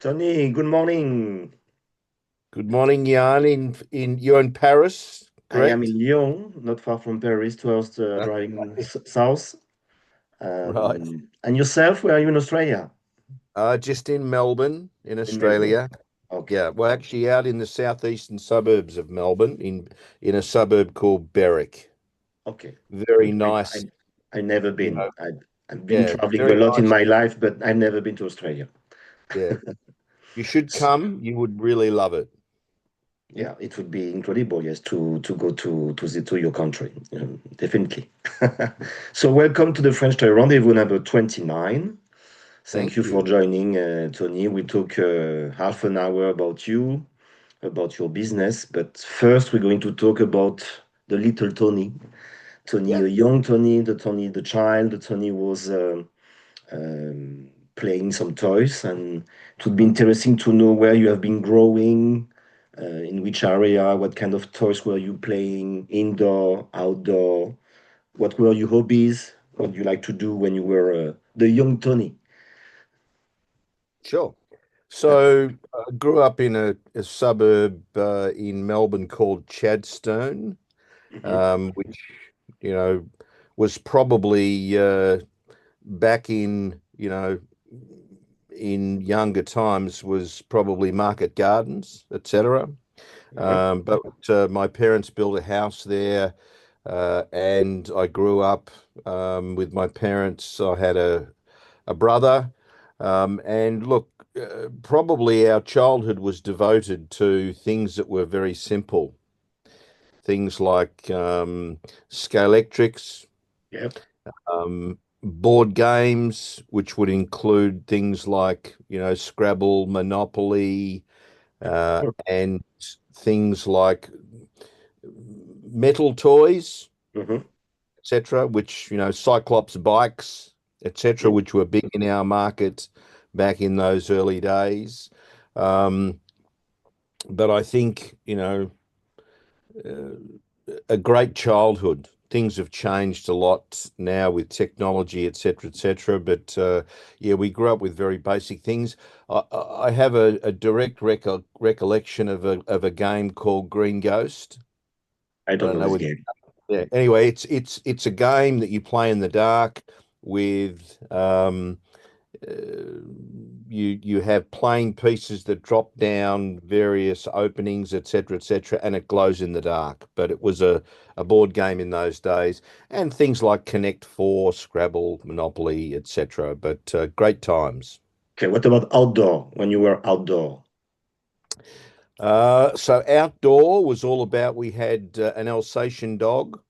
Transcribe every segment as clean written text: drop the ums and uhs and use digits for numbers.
Tony, good morning. Good morning, Jan. In you're in Paris, I am correct? in Lyon, not far from Paris, towards Uh, driving south. Right. And yourself, where are you in Australia? Just in Melbourne, in In Melbourne. Australia. Okay. Yeah, we're actually out in the southeastern suburbs of Melbourne, in a suburb called Berwick. Okay. Very Good. nice, I never you been. know. I've been Yeah, traveling a very lot in nice. my life, but I've never been to Australia. Yeah, you should come. You would really love it. Yeah, it would be incredible, yes, to go to your country, definitely. So welcome to the French Toy Rendezvous number 29. Thank you Thank for you. joining, Tony. We talk half an hour about you, about your business, but first we're going to talk about the little Tony. Tony, Yeah, a young Tony, the Tony, the child. The Tony was playing some toys, and it would be interesting to know where you have been growing, in which area, what kind of toys were you playing, indoor, outdoor, what were your hobbies, what you like to do when you were the young Tony. sure. So I grew up in a suburb in Melbourne called Chadstone, Mhm. which you know was probably back in younger times was probably market gardens, etc. Mhm. But my parents built a house there, and I grew up with my parents. I had a brother, and look, probably our childhood was devoted to things that were very simple, things like scalextrics, Yep. board games, which would include things like, Scrabble, Monopoly, and things like metal toys, Mhm. etc., which, Cyclops bikes, etc., which were big in our market back in those early days. Um, but I think, a great childhood. Things have changed a lot now with technology, etc., etc. But yeah, we grew up with very basic things. I have a direct recollection of a game called Green Ghost. I I don't don't know know this whether. game. Yeah. Anyway, it's a game that you play in the dark with you have playing pieces that drop down various openings, etc., and it glows in the dark. But it was a board game in those days, and things like Connect Four, Scrabble, Monopoly, etc. But great times. Okay, what about outdoor? When you were outdoor? So outdoor was all about we had an Alsatian dog,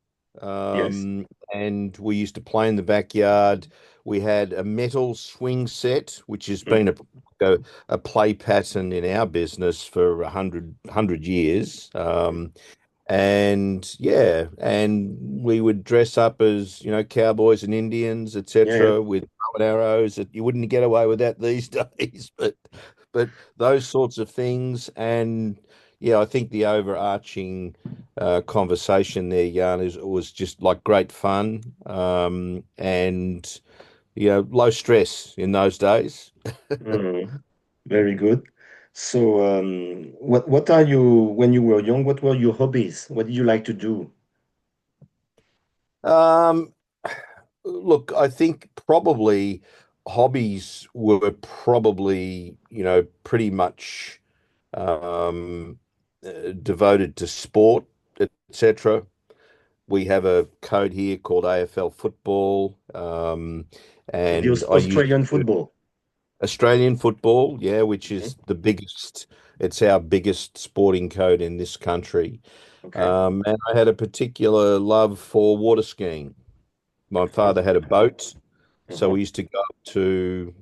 Yes. and we used to play in the backyard. We had a metal swing set, which has been Mhm. a play pattern in our business for a hundred years. And yeah, and we would dress up as, cowboys and Indians, Yeah, yeah. etc., with bow and arrows. That you wouldn't get away with that these days, but those sorts of things. And yeah, I think the overarching conversation there, Jan, was just like great fun, and low stress in those days. Mhm. Very good. So, what are you when you were young? What were your hobbies? What did you like to do? Um, Look, I think probably hobbies were probably, pretty much devoted to sport, etc. We have a code here called AFL football, The and I used Australian to football. Australian football, yeah, which Mhm. is the biggest. It's our biggest sporting code in this country. Okay. And I had a particular love for water skiing. My Mhm. father had a boat, so we Mhm. used to go to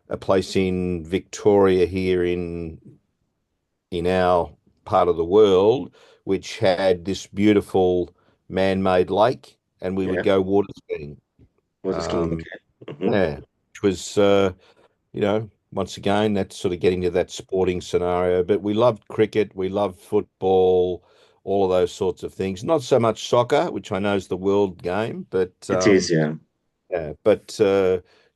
a place in Victoria here in our part of the world, which had this beautiful man-made lake, and we would Yeah. go water skiing. Was a skiing. Um, Okay. Mhm. yeah, which was once again that's sort of getting to that sporting scenario. But we loved cricket, we loved football, all of those sorts of things. Not so much soccer, which I know is the world game, but It is, yeah. yeah, but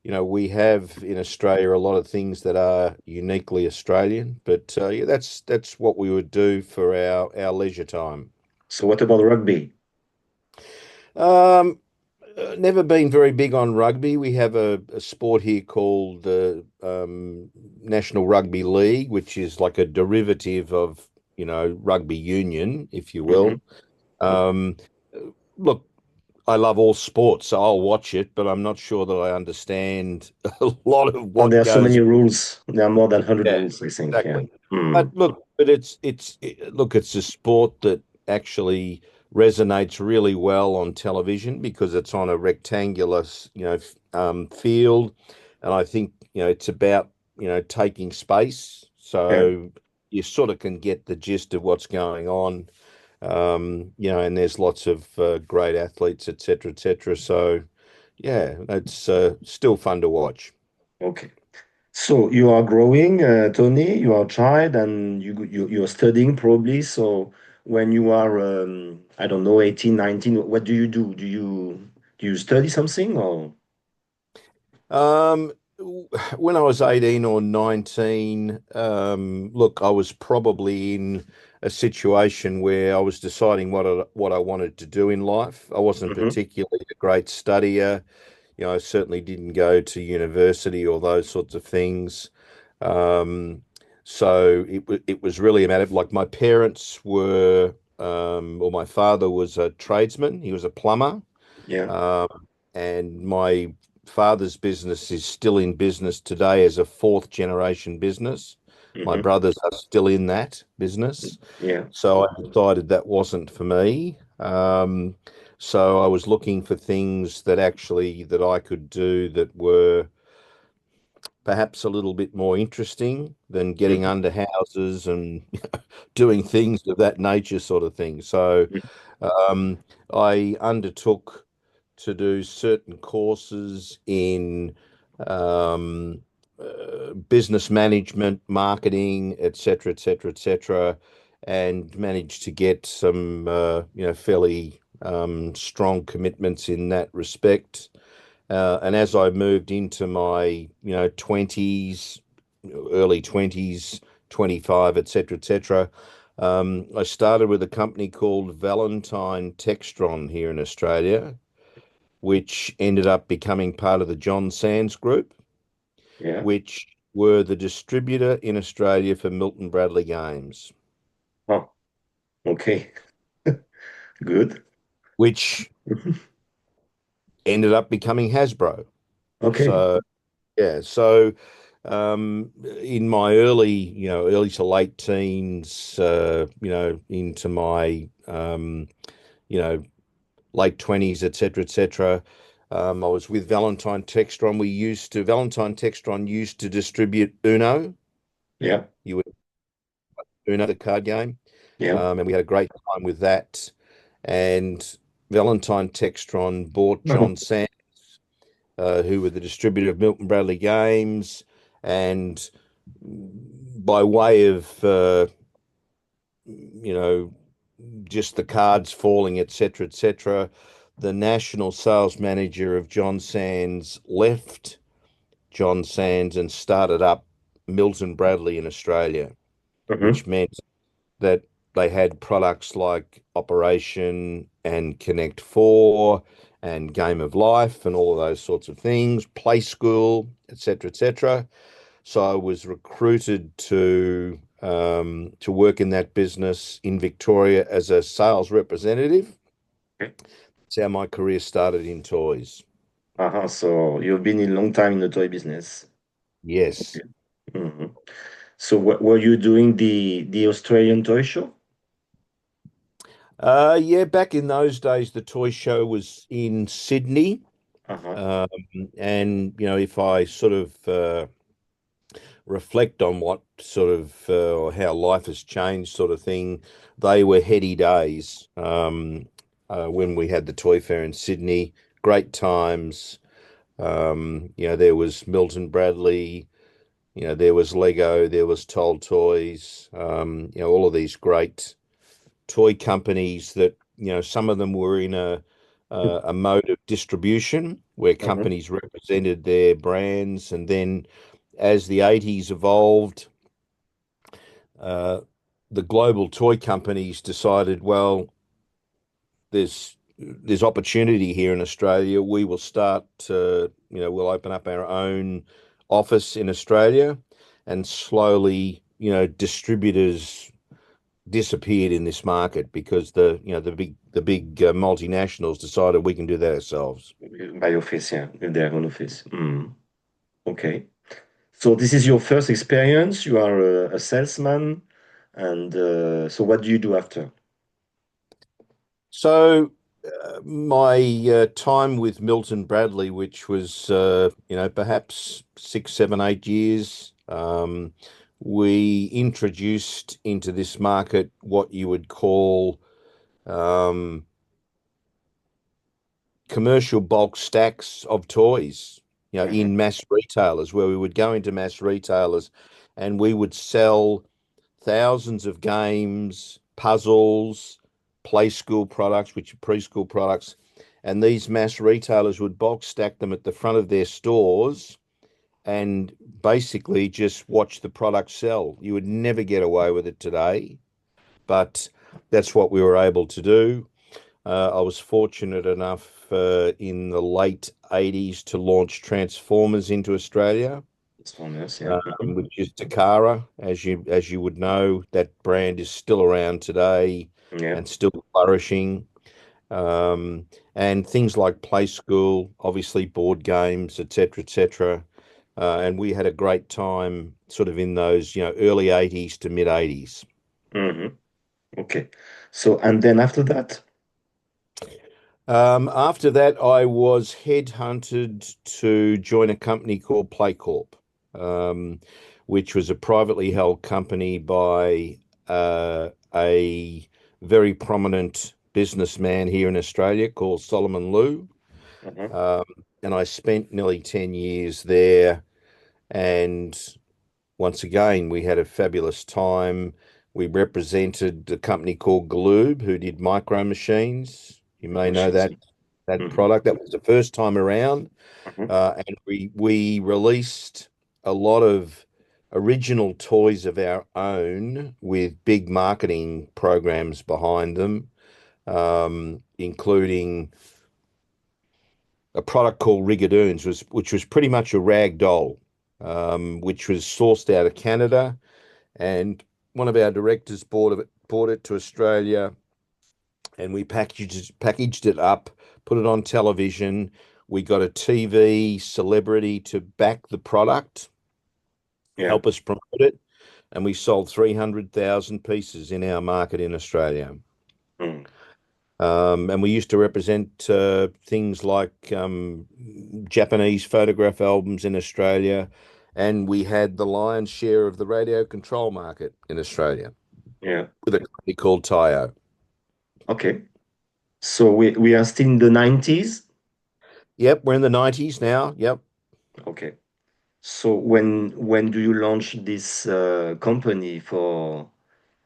we have in Australia a lot of things that are uniquely Australian, but yeah, that's what we would do for our leisure time. So what about rugby? Um, Never been very big on rugby. We have a sport here called the National Rugby League, which is like a derivative of, rugby union, if you Hmm. will. Um, Look, I love all sports, so I'll watch it, but I'm not sure that I understand a lot of And there what are so goes. many rules. There are more than 100 Yeah, rules, I think. Yeah. exactly. Mm. But it's a sport that actually resonates really well on television because it's on a rectangular, field, and I think it's about taking space, Yeah. so you sort of can get the gist of what's going on. And there's lots of great athletes, etc., etc. So, yeah, it's still fun to watch. Okay. So you are growing, Tony. You are a child, and you're studying probably. So when you are, I don't know, 18, 19, what do you do? Do you study something or? Um, when I was 18 or 19, look, I was probably in a situation where I was deciding what I wanted to do in life. I wasn't Hmm. particularly a great studier. I certainly didn't go to university or those sorts of things. Um, so it was really a matter of like my parents were, or my father was a tradesman. He was a plumber. Yeah. And my father's business is still in business today as a fourth generation business. My Hmm. brothers are still in that business. Yeah. So I decided that wasn't for me. So I was looking for things that I could do that were perhaps a little bit more interesting than getting Hmm. under houses and doing things of that nature sort of thing. So um, I undertook to do certain courses in um, business management, marketing, etc., etc., etc., and managed to get some, fairly strong commitments in that respect. And as I moved into my, 20s, early 20s, 25, etc., etc., I started with a company called Valentine Textron here in Australia, which ended up becoming part of the John Sands Group, Yeah. which were the distributor in Australia for Milton Bradley games, Oh, okay. Good. which ended up becoming Hasbro. Okay. So, yeah, so in my early to late teens, into my, you know, late 20s, etc., etc. I was with Valentine Textron. Valentine Textron used to distribute Uno. Yeah. You would Uno, the card game, Yeah. and we had a great time with that. And Valentine Textron bought Mhm. John Sand, who were the distributor of Milton Bradley games, and by way of you know just the cards falling, etc., etc., the national sales manager of John Sands left John Sands and started up Milton Bradley in Australia, Mhm. which meant that they had products like Operation and Connect Four and Game of Life and all of those sorts of things, Play School, etc., etc. So I was recruited to work in that business in Victoria as a sales representative. Okay. That's how my career started in toys. Uh-huh. So you've been in a long time in the toy business. Yes. Okay. Mhm. So what were you doing the Australian toy show? Yeah, back in those days, the toy show was in Sydney. Uh-huh. Um, and, if I sort of reflect on what sort of or how life has changed, sort of thing, they were heady days when we had the toy fair in Sydney. Great times. There was Milton Bradley, there was Lego, there was Toll Toys, all of these great toy companies that, some of them were in a mode of distribution where Mhm. companies represented their brands. And then as the 80s evolved, uh, the global toy companies decided, well, there's opportunity here in Australia. We will start, we'll open up our own office in Australia, and slowly, distributors disappeared in this market because the big multinationals decided we can do that ourselves. By office, yeah, with their own office. Mm. Okay. So this is your first experience. You are a salesman, and so what do you do after? So my time with Milton Bradley, which was perhaps 6, 7, 8 years, we introduced into this market what you would call um, commercial bulk stacks of toys, Mhm. in mass retailers, where we would go into mass retailers and we would sell thousands of games, puzzles, play school products, which are preschool products. And these mass retailers would bulk stack them at the front of their stores and basically just watch the product sell. You would never get away with it today, but that's what we were able to do. I was fortunate enough in the late 80s to launch Transformers into Australia, Transformers, yeah. Mhm. which is Takara. As you would know, that brand is still around today Yeah. and still flourishing. Um, and things like Play School, obviously board games, etc., etc. And we had a great time sort of in those, early 80s to mid 80s. Hmm. Okay. So, and then after that, After that, I was headhunted to join a company called PlayCorp, um, which was a privately held company by a very prominent businessman here in Australia called Solomon Lew. mhm, Um, and I spent nearly 10 years there. And once again, we had a fabulous time. We represented a company called Galoob, who did micro machines. You may know machines. that Hmm. product. That was the first time around, Hmm. and we released a lot of original toys of our own with big marketing programs behind them, including a product called Rigadoons, which was pretty much a rag doll, which was sourced out of Canada. And one of our directors bought it to Australia, and we packaged it up, put it on television. We got a TV celebrity to back the product, Yeah. help us promote it, and we sold 300,000 pieces in our market in Australia. Mm. And we used to represent things like Japanese photograph albums in Australia, and we had the lion's share of the radio control market in Australia Yeah. with a company called Tayo. Okay. So we are still in the 90s. Yep, we're in the 90s now. Yep. Okay. So when do you launch this company for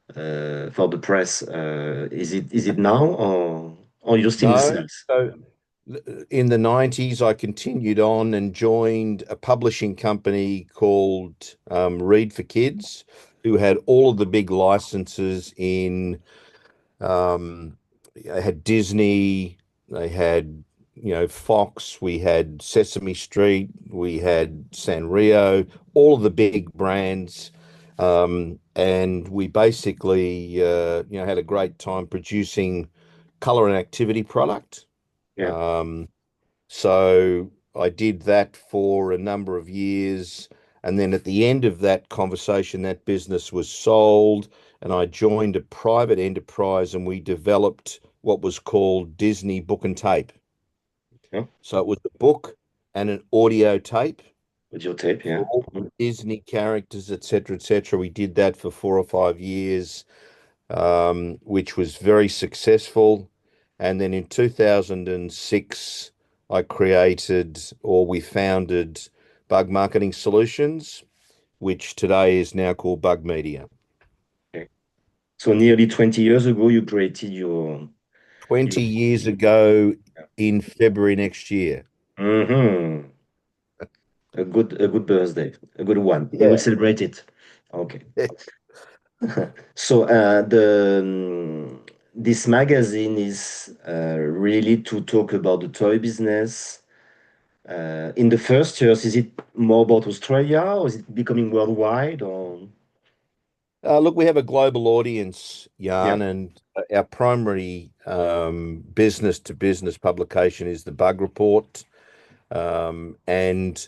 the press? Is it now or you're still in No. sales? So in the 90s, I continued on and joined a publishing company called Read for Kids, who had all of the big licenses in. They had Disney, they had, Fox, we had Sesame Street, we had Sanrio, all of the big brands. And we basically, had a great time producing color and activity product. Yeah. Um, so I did that for a number of years. And then at the end of that conversation, that business was sold, and I joined a private enterprise and we developed what was called Disney Book and Tape. Yeah. So it was a book and an audio tape Audio tape. for Yeah. all Mhm. the Disney characters, etc., etc. We did that for 4 or 5 years, which was very successful. And then in 2006, I created or we founded Bug Marketing Solutions, which today is now called Bug Media. Okay. So nearly 20 years ago, you created 20 years ago in February next year. Mm-hmm. A good birthday, a good one. You will Yeah. celebrate it. Okay. So this magazine is really to talk about the toy business. In the first years, is it more about Australia or is it becoming worldwide? Or Look, we have a global audience, yeah, Jan, and our primary business to business publication is the Bugg Report. And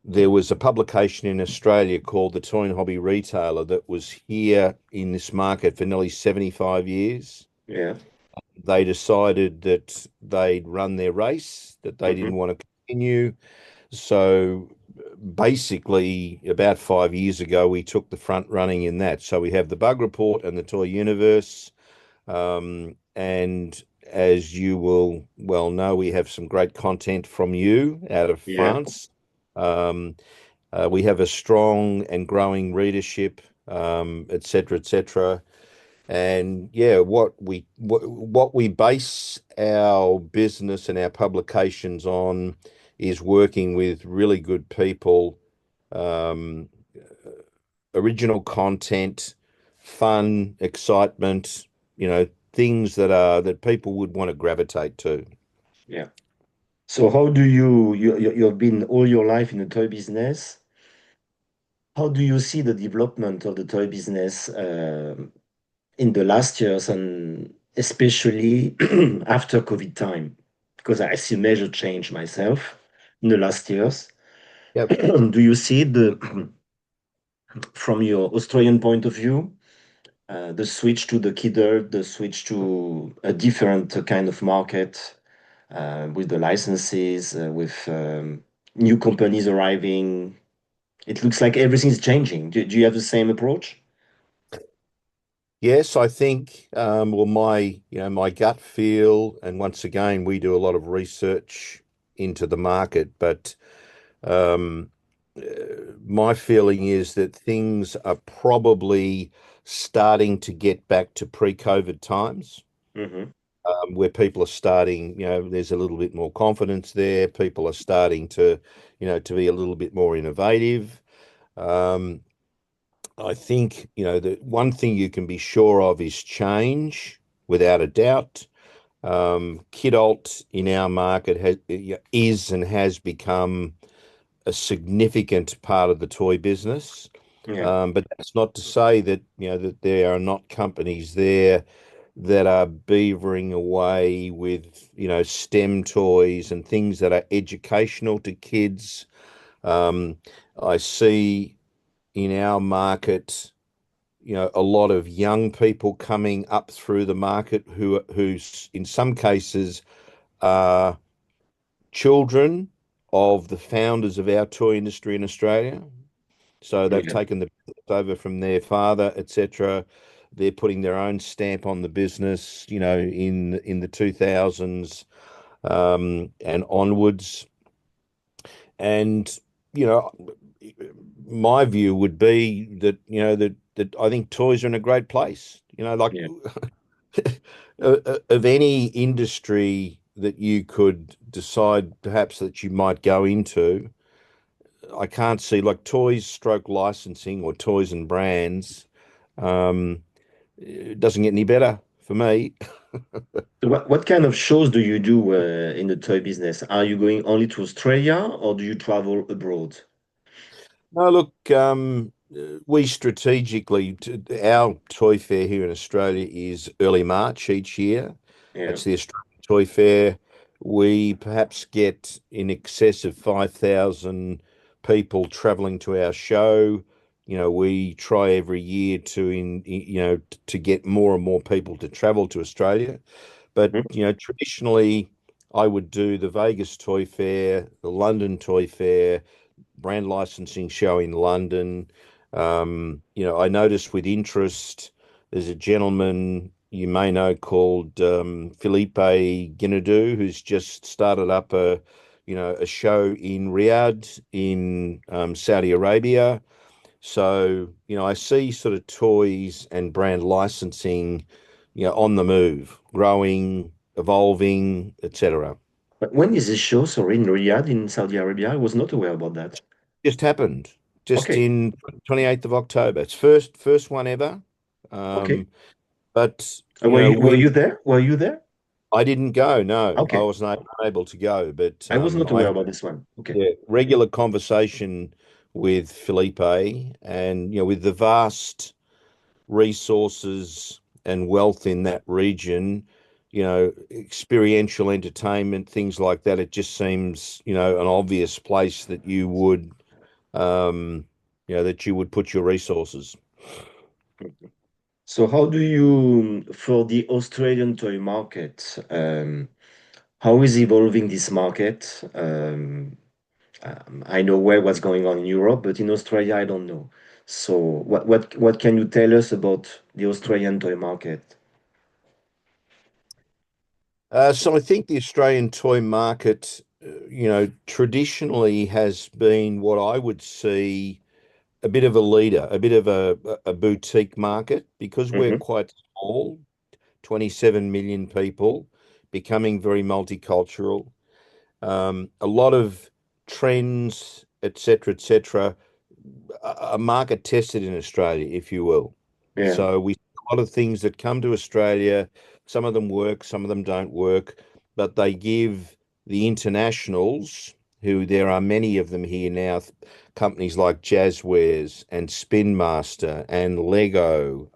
there was a publication in Australia called the Toy and Hobby Retailer that was here in this market for nearly 75 years. yeah, They decided that they'd run their race, that they hmm didn't want to continue. So basically, about 5 years ago, we took the front running in that. So we have the Bug Report and the Toy Universe. And as you will well know, we have some great content from you out of yeah, France. Um, we have a strong and growing readership, et cetera, et cetera. And yeah, what we base our business and our publications on is working with really good people, um, original content, fun, excitement, things that people would want to gravitate to. yeah. So how do you've been all your life in the toy business? How do you see the development of the toy business in the last years and especially after COVID time? Because I see major change myself in the last years. Yep. Do you see from your Australian point of view, the switch to the kidder, the switch to a different kind of market with the licenses, with new companies arriving? It looks like everything's changing. Do you have the same approach? Yes, I think well my gut feel, and once again we do a lot of research into the market, but um, uh, my feeling is that things are probably starting to get back to pre-COVID times, Hmm. where people are starting, there's a little bit more confidence there. People are starting to be a little bit more innovative. Um, I think, the one thing you can be sure of is change, without a doubt. Kidult in our market is and has become a significant part of the toy business. Yeah, But that's not to say that, that there are not companies there that are beavering away with, STEM toys and things that are educational to kids. Um, I see in our market, a lot of young people coming up through the market who in some cases are children of the founders of our toy industry in Australia. So they've yeah. taken the business over from their father, etc. They're putting their own stamp on the business, in the 2000s, and onwards. And you know, my view would be that that I think toys are in a great place. Like Yeah. of any industry that you could decide perhaps that you might go into, I can't see like toys stroke licensing or toys and brands. It doesn't get any better for me. So what kind of shows do you do in the toy business? Are you going only to Australia or do you travel abroad? No, look, we strategically, our toy fair here in Australia is early March each year. Yeah. That's the Australian Toy Fair. We perhaps get in excess of 5,000 people travelling to our show. We try every year to get more and more people to travel to Australia. But, Mhm. traditionally, I would do the Vegas Toy Fair, the London Toy Fair, brand licensing show in London. I noticed with interest, there's a gentleman you may know called Felipe Guinadou, who's just started up a show in Riyadh in Saudi Arabia. So, I see sort of toys and brand licensing on the move, growing, evolving, etc. But when is this show? Sorry, in Riyadh, in Saudi Arabia? I was not aware about that. Just happened, just Okay, in 28th of October. It's first one ever. okay. Um, but Were we you there? Were you there? I didn't go. No, I Okay, wasn't able to go. But I was not I aware had about this one. Okay. regular conversation with Felipe, and with the vast resources and wealth in that region, experiential entertainment, things like that. It just seems, an obvious place um, that you would put your resources. So how do you, for the Australian toy market, how is evolving this market? I know well what's going on in Europe, but in Australia, I don't know. So what can you tell us about the Australian toy market? So I think the Australian toy market, traditionally has been what I would see a bit of a leader, a bit of a boutique market because we're Hmm. quite small, 27 million people, becoming very multicultural. A lot of trends, et cetera, are market tested in Australia, if you will. Yeah. So we a lot of things that come to Australia, some of them work, some of them don't work, but they give the internationals, who there are many of them here now, companies like Jazzwares and Spin Master and Lego,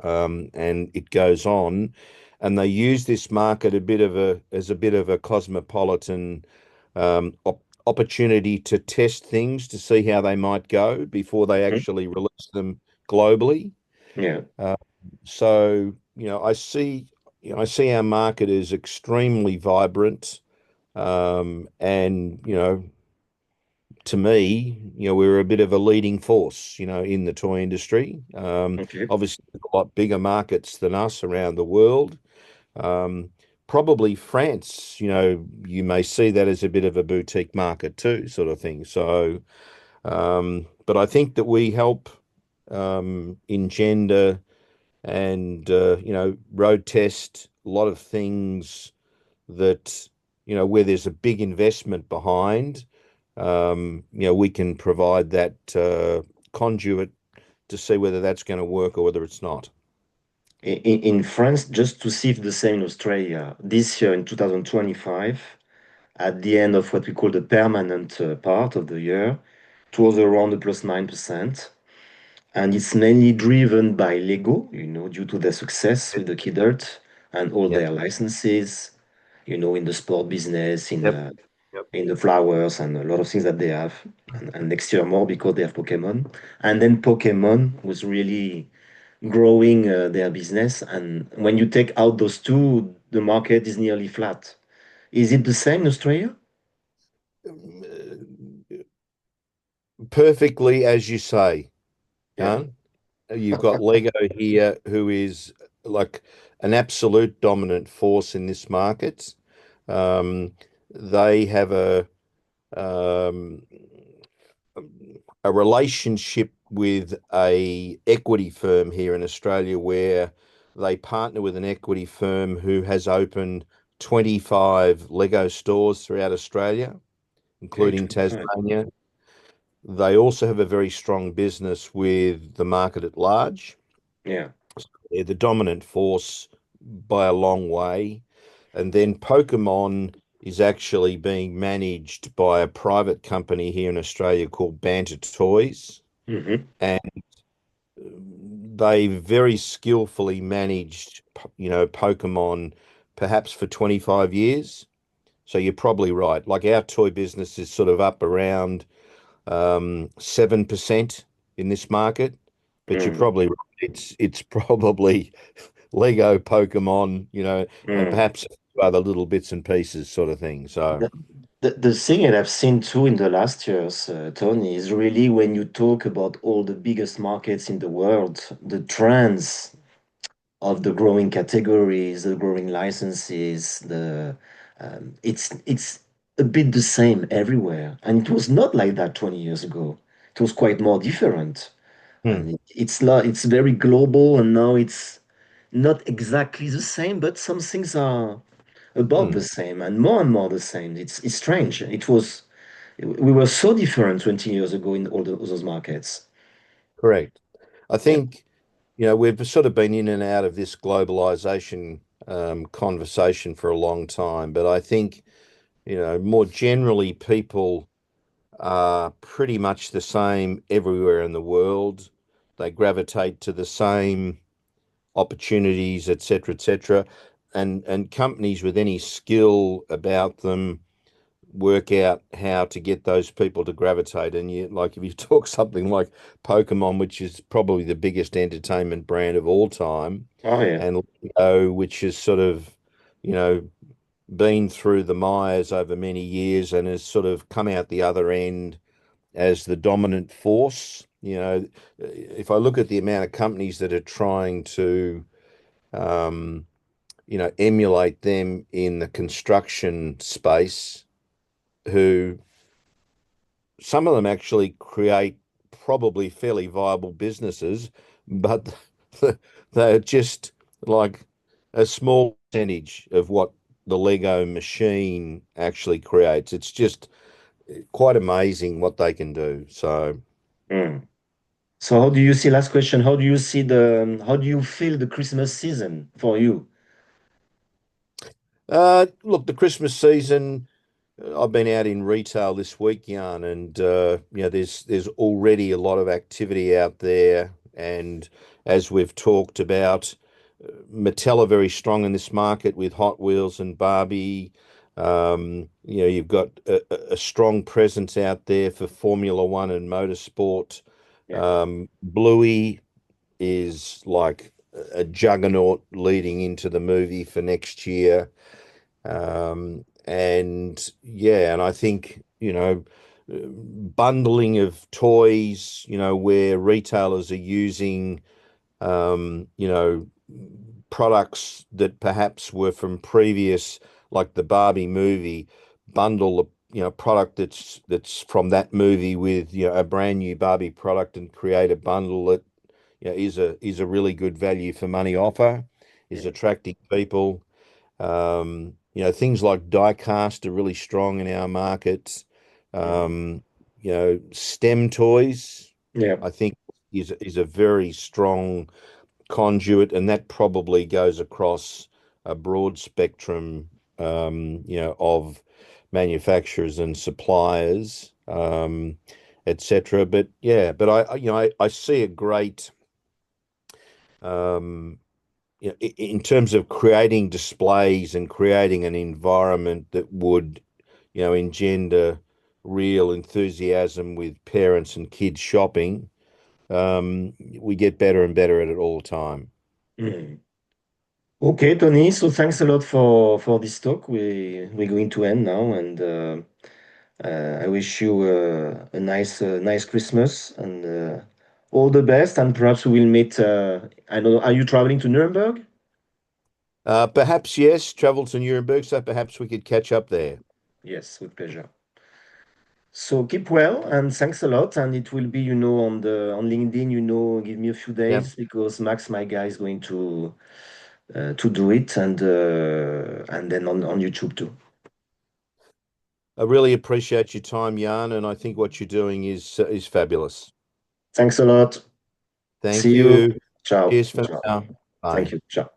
and it goes on, and they use this market as a bit of a cosmopolitan opportunity to test things to see how they might go before they Hmm. actually release them globally. Yeah. Uh, so, I see our market is extremely vibrant. And, to me, we're a bit of a leading force, in the toy industry. Okay. Obviously, a lot bigger markets than us around the world. Um, Probably France, you may see that as a bit of a boutique market too, sort of thing. So, but I think that we help engender and road test a lot of things that where there's a big investment behind. We can provide that conduit to see whether that's going to work or whether it's not. In France, just to see if the same in Australia, this year in 2025, at the end of what we call the permanent part of the year, it was around the plus 9%. And it's mainly driven by Lego, due to their success with the Kid Art and all Yep. their licenses, in the sport business, Yep. Yep. in the flowers, and a lot of things that they have. And next year more because they have Pokemon. And then Pokemon was really growing their business. And when you take out those two, the market is nearly flat. Is it the same in Australia? Perfectly as you say, Yeah. huh? You've got Lego here, who is like an absolute dominant force in this market. Um, they have um, a relationship with a equity firm here in Australia where they partner with an equity firm who has opened 25 Lego stores throughout Australia, Okay, including 25. Tasmania. They also have a very strong business with the market at large. Yeah. They're the dominant force by a long way. And then Pokemon is actually being managed by a private company here in Australia called Banter Toys. Hmm. And they very skillfully managed, Pokemon perhaps for 25 years. So you're probably right. Like our toy business is sort of up around 7% in this market, but you're Mm. probably right. It's probably Lego, Pokemon, and Mm. perhaps other little bits and pieces sort of thing. So, The thing that I've seen too in the last years, Tony, is really when you talk about all the biggest markets in the world, the trends of the growing categories, the growing licenses, it's a bit the same everywhere, and it was not like that 20 years ago. It was quite more different, hmm. and it's very global, and now not exactly the same, but some things are about the Hmm, same and more the same. It's strange. We were so different 20 years ago in all those markets. correct. I Yeah. think, we've sort of been in and out of this globalization conversation for a long time, but I think, more generally, people are pretty much the same everywhere in the world. They gravitate to the same opportunities, et cetera, et cetera. And companies with any skill about them work out how to get those people to gravitate. And you like if you talk something like Pokemon, which is probably the biggest entertainment brand of all time, Oh yeah. and Lego, which has sort of, you know, been through the mires over many years and has sort of come out the other end as the dominant force. If I look at the amount of companies that are trying to um, emulate them in the construction space, who some of them actually create probably fairly viable businesses, but they're just like a small percentage of what the Lego machine actually creates. It's just quite amazing what they can do. So, Mm. So how do you see, last question, how do you see how do you feel the Christmas season for you? look, the Christmas season. I've been out in retail this week, Jan, and there's already a lot of activity out there. And as we've talked about, Mattel are very strong in this market with Hot Wheels and Barbie. You've got a strong presence out there for Formula One and motorsport. Yeah. Bluey is like a juggernaut leading into the movie for next year. And yeah, and I think, bundling of toys, where retailers are using, um, you know, products that perhaps were from previous, like the Barbie movie, bundle the, product that's from that movie with, a brand new Barbie product and create a bundle that, is a really good value for money offer, is Yeah. attracting people. Things like die-cast are really strong in our markets. Mm. Um, STEM toys, Yeah. I think, is a very strong conduit, and that probably goes across a broad spectrum, of manufacturers and suppliers, etc. But yeah, but I see a great, um, in terms of creating displays and creating an environment that would, engender real enthusiasm with parents and kids shopping. We get better and better at it all the time. Mm. Okay, Tony. So thanks a lot for this talk. We're going to end now, and I wish you a nice Christmas and all the best. And perhaps we will meet. I don't know. Are you traveling to Nuremberg? Perhaps, yes, travel to Nuremberg, so perhaps we could catch up there. Yes, with pleasure. So keep well and thanks a lot. And it will be, on LinkedIn, give me a few Yeah. days because Max, my guy, is going to do it, and then on YouTube too. I really appreciate your time, Jan, and I think what you're doing is fabulous. Thanks a lot. See Thank you. you. Ciao. Cheers for Ciao. now. Thank Bye. you. Ciao.